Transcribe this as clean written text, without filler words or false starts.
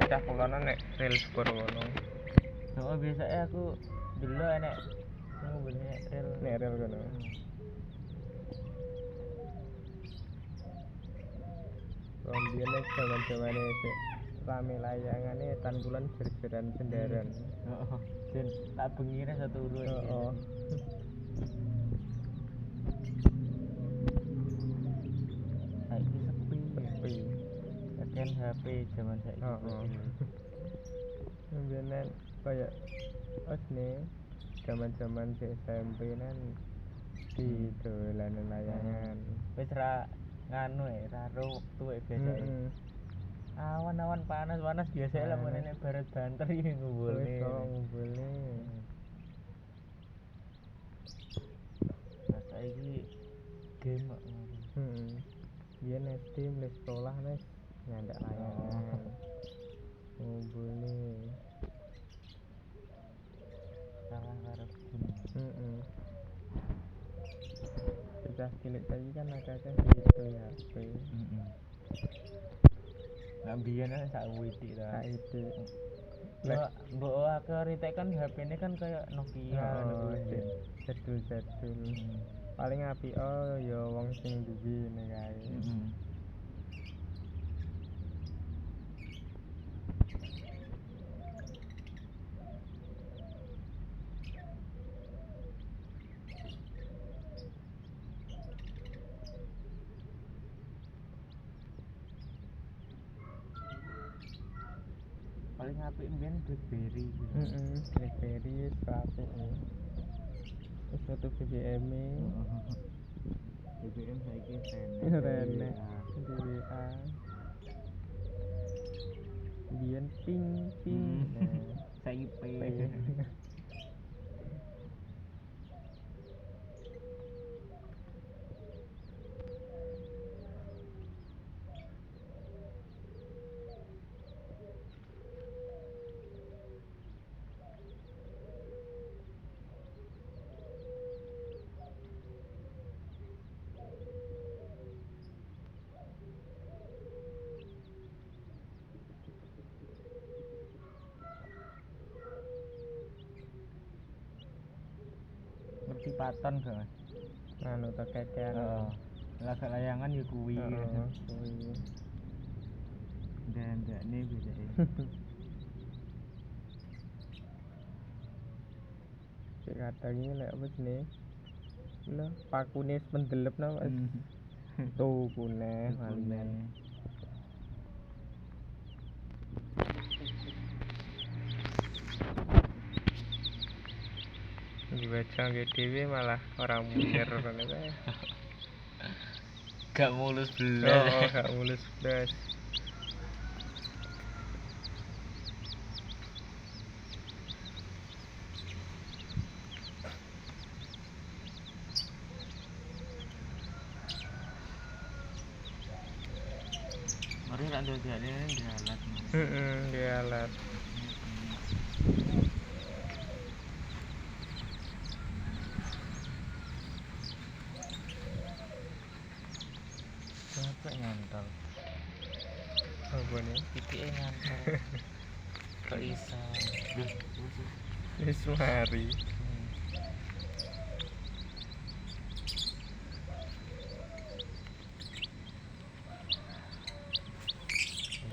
cah kulon nek rel skor ngono. So biasanya aku dulu enek ngubunnya rel. Nek rel ngono. Rombien nek jaman-jamane sik rame layangane tandulan jer-jeran sendaran. Heeh. Jen tak bengine satu urut. Heeh. Saiki sepi. Sepi. Tekan HP zaman saiki. Heeh. Rombien kaya osne jaman-jaman SMP nan di dolanan layangan. Wis ra nganu ra wektu biasane. Awan-awan panas biasa lah meneh nek barat banter iki ngumpulne. Wis ngumpulne. Nah saiki game kok ngono. Biyen SD mulai sekolah wis nyandak layangan. Ngumpulne. Kalah karo game. Bocah cilik saiki kan akeh-akeh gitu ya HP. Lah biyen sak widik ta. Saiki Mbok akeh ritek kan HP-ne kan kayak Nokia ngono kuwi. Jadul. Paling apik ya wong sing duwe ngene kae. Paling apik mbiyen BlackBerry gitu. BlackBerry wis apik. Wis foto BBM-e. BBM saiki renek di WA. Biyen ping. Saiki P. Ngerti paton gak Mas? Anu to kekean. Lagak layangan ya kuwi. Kuwi. Ndandane bedake. Cek kadang iki lek apa jenenge? Lho, pakune mendelep napa? Tukune malian. Dibaca nggih dhewe malah ora muter ngono kae. Gak mulus blas. Gak mulus blas. Mari tak ndodane dialat. Dialat. Capek nyantol. Apa nih? Pitike nyantol. Kok iso? Wis mari.